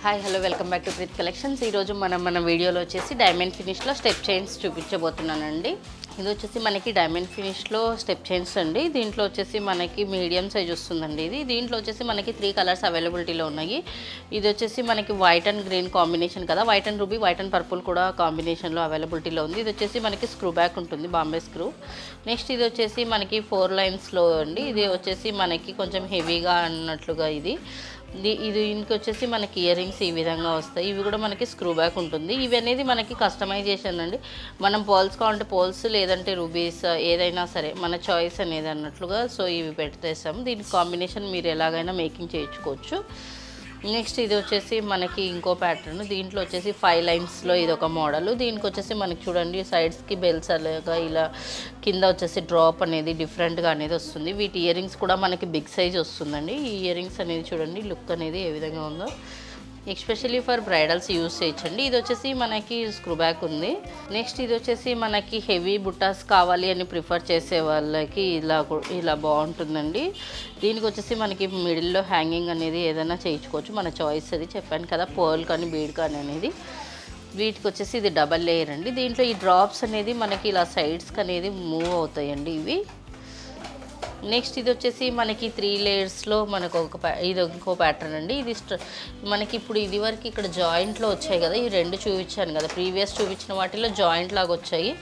Hi hello welcome back to Preet collections. ఈరోజు మన వీడియోలో వచ్చేసి డైమండ్ ఫినిష్లో స్టెప్ చైన్స్ చూపించబోతున్నానండి. ఇది వచ్చేసి మనకి డైమండ్ ఫినిష్లో స్టెప్ చైన్స్ అండి. దీంట్లో వచ్చేసి మనకి మీడియం సైజ్ వస్తుందండి. దీంట్లో వచ్చేసి మనకి 3 కలర్స్ అవైలబిలిటీలో ఉన్నాయి. ఇది వచ్చేసి మనకి వైట్ అండ్ గ్రీన్ కాంబినేషన్ కదా, white and ruby, white and purple కూడా కాంబినేషన్లో అవైలబిలిటీలో ఉంది. ఇది వచ్చేసి మనకి స్క్రూ బ్యాక్ ఉంటుంది, బాంబే స్క్రూ. నెక్స్ట్ ఇది వచ్చేసి మనకి 4 లైన్స్లో అండి. ఇది వచ్చేసి మనకి కొంచెం హెవీగా అన్నట్లుగా ఇది ఇంకొచ్చేసి మనకి ఇయర్ రింగ్స్ ఈ విధంగా వస్తాయి. ఇవి కూడా మనకి స్క్రూ బ్యాక్ ఉంటుంది. ఇవి అనేది మనకి కస్టమైజేషన్ అండి. మనం పోల్స్ కావాలంటే పోల్స్, లేదంటే రూబీస్, ఏదైనా సరే మన చాయిస్ అనేది అన్నట్లుగా. సో ఇవి పెట్టేస్తాము. దీనికి కాంబినేషన్ మీరు ఎలాగైనా మేకింగ్ చేయించుకోవచ్చు. నెక్స్ట్ ఇది వచ్చేసి మనకి ఇంకో ప్యాటర్న్. దీంట్లో వచ్చేసి 5 లైన్స్లో ఇది ఒక మోడల్. దీనికి వచ్చేసి మనకి చూడండి సైడ్స్కి బెల్స్ అలాగా ఇలా కింద వచ్చేసి డ్రాప్ అనేది డిఫరెంట్గా అనేది వస్తుంది. వీటి ఇయర్ రింగ్స్ కూడా మనకి బిగ్ సైజ్ వస్తుందండి. ఈ ఇయర్ రింగ్స్ అనేది చూడండి లుక్ అనేది ఏ విధంగా ఉందో. ఎస్పెషల్లీ ఫర్ బ్రైడల్స్ యూస్ చేయొచ్చండి. ఇది వచ్చేసి మనకి స్క్రూ బ్యాక్ ఉంది. నెక్స్ట్ ఇది వచ్చేసి మనకి హెవీ బుట్టాస్ కావాలి అని ప్రిఫర్ చేసే వాళ్ళకి ఇలా బాగుంటుందండి. దీనికి వచ్చేసి మనకి మిడిల్లో హ్యాంగింగ్ అనేది ఏదైనా చేయించుకోవచ్చు, మన చాయిస్. అది చెప్పాను కదా, పర్ల్ కానీ బీడ్ కానీ అనేది. వీటికి వచ్చేసి ఇది డబల్ లేయర్ అండి. దీంట్లో ఈ డ్రాప్స్ అనేది మనకి ఇలా సైడ్స్కి అనేది మూవ్ అవుతాయండి ఇవి. నెక్స్ట్ ఇది వచ్చేసి మనకి 3 లేయర్స్లో మనకు ఇది ఇంకో ప్యాటర్న్ అండి. ఇది మనకి ఇప్పుడు ఇది వరకు ఇక్కడ జాయింట్లో వచ్చాయి కదా, ఈ 2 చూపించాను కదా, ప్రీవియస్ చూపించిన వాటిలో జాయింట్ లాగా వచ్చాయి.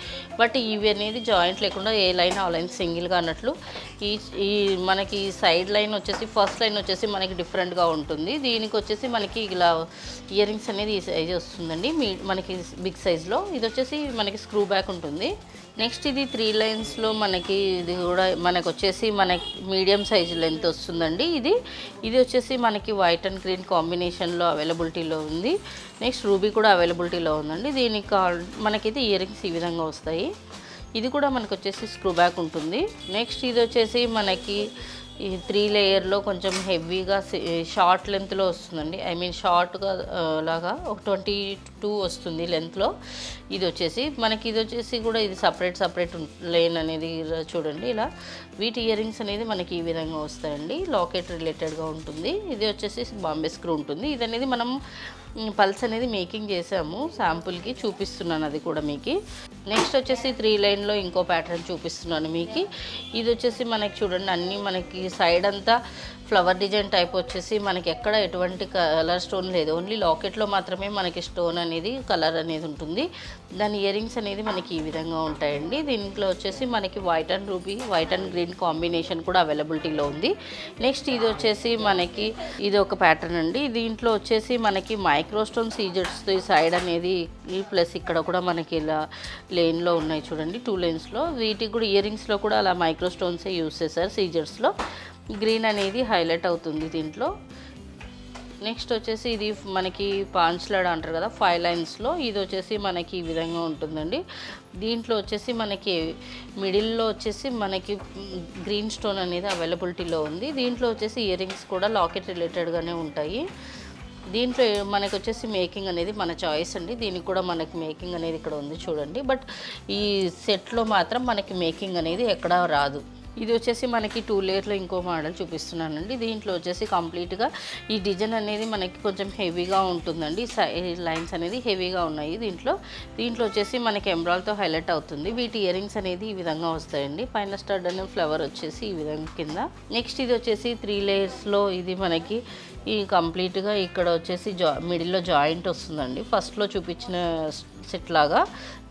బట్ ఇవి అనేది జాయింట్ లేకుండా ఏ లైన్ ఆ లైన్ సింగిల్గా అన్నట్లు. ఈ మనకి సైడ్ లైన్ వచ్చేసి ఫస్ట్ లైన్ వచ్చేసి మనకి డిఫరెంట్గా ఉంటుంది. దీనికి వచ్చేసి మనకి ఇలా ఇయర్ రింగ్స్ అనేది ఈ సైజ్ వస్తుందండి, మనకి బిగ్ సైజ్లో. ఇది వచ్చేసి మనకి స్క్రూ బ్యాక్ ఉంటుంది. నెక్స్ట్ ఇది 3 లైన్స్లో మనకి ఇది కూడా మనకు వచ్చేసి మనకి మీడియం సైజ్ లెంత్ వస్తుందండి. ఇది వచ్చేసి మనకి వైట్ అండ్ గ్రీన్ కాంబినేషన్లో అవైలబిలిటీలో ఉంది. నెక్స్ట్ రూబీ కూడా అవైలబిలిటీలో ఉందండి. దీనికి మనకైతే ఇయర్ రింగ్స్ ఈ విధంగా వస్తాయి. ఇది కూడా మనకు వచ్చేసి స్క్రూ బ్యాక్ ఉంటుంది. నెక్స్ట్ ఇది వచ్చేసి మనకి ఈ 3 లేయర్లో కొంచెం హెవీగా షార్ట్ లెంత్లో వస్తుందండి. ఐ మీన్ షార్ట్గా లాగా ఒక 22 వస్తుంది లెంత్లో. ఇది వచ్చేసి మనకి ఇది వచ్చేసి కూడా ఇది సపరేట్ లైన్ అనేది చూడండి ఇలా. వీటి ఇయర్ రింగ్స్ అనేది మనకి ఈ విధంగా వస్తాయండి, లాకెట్ రిలేటెడ్గా ఉంటుంది. ఇది వచ్చేసి బాంబే స్క్రూ ఉంటుంది. ఇది అనేది మనం పల్స్ అనేది మేకింగ్ చేసాము, శాంపుల్కి చూపిస్తున్నాను అది కూడా మీకు. నెక్స్ట్ వచ్చేసి 3 లైన్లో ఇంకో ప్యాటర్న్ చూపిస్తున్నాను మీకు. ఇది వచ్చేసి మనకి చూడండి అన్నీ మనకి సైడ్ అంతా ఫ్లవర్ డిజైన్ టైప్ వచ్చేసి మనకి ఎక్కడ ఎటువంటి కలర్ స్టోన్ లేదు, ఓన్లీ లాకెట్లో మాత్రమే మనకి స్టోన్ అనేది కలర్ అనేది ఉంటుంది. దాని ఇయర్ రింగ్స్ అనేది మనకి ఈ విధంగా ఉంటాయండి. దీంట్లో వచ్చేసి మనకి white and ruby, white and green combination కూడా అవైలబిలిటీలో ఉంది. నెక్స్ట్ ఇది వచ్చేసి మనకి ఇది ఒక ప్యాటర్న్ అండి. దీంట్లో వచ్చేసి మనకి మైక్రోస్టోన్ సీజర్స్ సైడ్ అనేది ప్లస్ ఇక్కడ కూడా మనకి ఇలా లేన్లో ఉన్నాయి చూడండి, 2 లేన్స్లో. వీటికి కూడా ఇయర్ రింగ్స్లో కూడా అలా మైక్రోస్టోన్సే యూస్ చేశారు సీజర్స్లో. గ్రీన్ అనేది హైలైట్ అవుతుంది దీంట్లో. నెక్స్ట్ వచ్చేసి ఇది మనకి పాంచ్లాడ్ అంటారు కదా, 5 లైన్స్లో. ఇది వచ్చేసి మనకి ఈ విధంగా ఉంటుందండి. దీంట్లో వచ్చేసి మనకి మిడిల్లో వచ్చేసి మనకి గ్రీన్ స్టోన్ అనేది అవైలబిలిటీలో ఉంది. దీంట్లో వచ్చేసి ఇయర్ రింగ్స్ కూడా లాకెట్ రిలేటెడ్గానే ఉంటాయి. దీంట్లో మనకు వచ్చేసి మేకింగ్ అనేది మన చాయిస్ అండి. దీనికి కూడా మనకి మేకింగ్ అనేది ఇక్కడ ఉంది చూడండి. బట్ ఈ సెట్లో మాత్రం మనకి మేకింగ్ అనేది ఎక్కడా రాదు. ఇది వచ్చేసి మనకి 2 లేయర్లో ఇంకో మోడల్ చూపిస్తున్నానండి. దీంట్లో వచ్చేసి కంప్లీట్గా ఈ డిజైన్ అనేది మనకి కొంచెం హెవీగా ఉంటుందండి. సైడ్ లైన్స్ అనేది హెవీగా ఉన్నాయి దీంట్లో వచ్చేసి మనకి ఎంబ్రాయిడరీతో హైలైట్ అవుతుంది. వీటి ఇయర్ రింగ్స్ అనేది ఈ విధంగా వస్తాయండి. పైన స్టడ్ అనే ఫ్లవర్ వచ్చేసి ఈ విధంగా కింద. నెక్స్ట్ ఇది వచ్చేసి 3 లేయర్స్లో ఇది మనకి ఈ కంప్లీట్గా ఇక్కడ వచ్చేసి మిడిల్లో జాయింట్ వస్తుందండి. ఫస్ట్లో చూపించిన సెట్ లాగా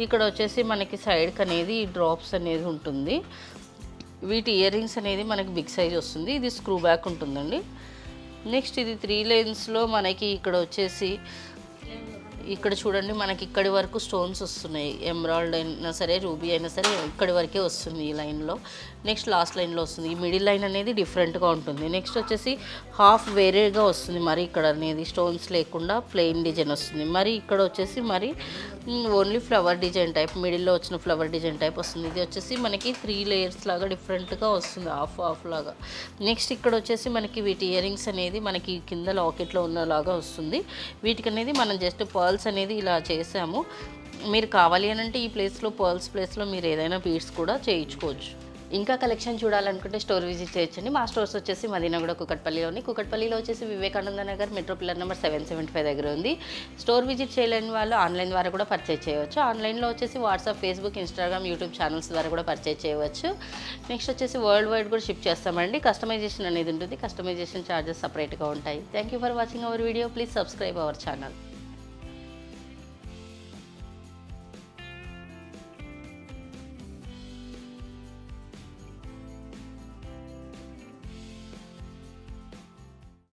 ఇక్కడ వచ్చేసి మనకి సైడ్కి అనేది డ్రాప్స్ అనేది ఉంటుంది. వీటి ఇయర్ రింగ్స్ అనేది మనకి బిగ్ సైజ్ వస్తుంది. ఇది స్క్రూ బ్యాక్ ఉంటుందండి. నెక్స్ట్ ఇది 3 లైన్స్లో మనకి ఇక్కడ వచ్చేసి ఇక్కడ చూడండి మనకి ఇక్కడి వరకు స్టోన్స్ వస్తున్నాయి. ఎమరాల్డ్ అయినా సరే, రూబీ అయినా సరే ఇక్కడి వరకే వస్తుంది ఈ లైన్లో. నెక్స్ట్ లాస్ట్ లైన్లో వస్తుంది. ఈ మిడిల్ లైన్ అనేది డిఫరెంట్గా ఉంటుంది. నెక్స్ట్ వచ్చేసి హాఫ్ వేరేగా వస్తుంది. మరి ఇక్కడ అనేది స్టోన్స్ లేకుండా ప్లెయిన్ డిజైన్ వస్తుంది. మరి ఇక్కడ వచ్చేసి మరి ఓన్లీ ఫ్లవర్ డిజైన్ టైప్, మిడిల్లో వచ్చిన ఫ్లవర్ డిజైన్ టైప్ వస్తుంది. ఇది వచ్చేసి మనకి 3 లేయర్స్ లాగా డిఫరెంట్గా వస్తుంది, హాఫ్ లాగా. నెక్స్ట్ ఇక్కడ వచ్చేసి మనకి వీటి ఇయర్ రింగ్స్ అనేది మనకి కింద లాకెట్లో ఉన్నలాగా వస్తుంది. వీటికి అనేది మనం జస్ట్ పర్ల్స్ అనేది ఇలా చేసాము. మీరు కావాలి అని అంటే ఈ ప్లేస్లో పర్ల్స్ ప్లేస్లో మీరు ఏదైనా బీడ్స్ కూడా చేయించుకోవచ్చు. ఇంకా కలెక్షన్ చూడాలనుకుంటే స్టోర్ విజిట్ చేయొచ్చండి. మా స్టోర్స్ వచ్చేసి మదీనాగూడ కూకట్పల్లిలో వచ్చేసి Vivekananda Nagar metro pillar number 775 దగ్గర ఉంది. స్టోర్ విజిట్ చేయలేని వాళ్ళు ఆన్లైన్ ద్వారా కూడా పర్చేజ్ చేయవచ్చు. ఆన్లైన్లో వచ్చేసి WhatsApp, Facebook, Instagram, YouTube channels ద్వారా కూడా పర్చేజ్ చేయవచ్చు. నెక్స్ట్ వచ్చేసి వరల్డ్ వైడ్ కూడా షిప్ చేస్తామండి. కస్టమైజేషన్ అనేది ఉంటుంది. కస్టమైజేషన్ ఛార్జెస్ సపరేట్గా ఉంటాయి. Thank you for watching our video. Please subscribe our channel.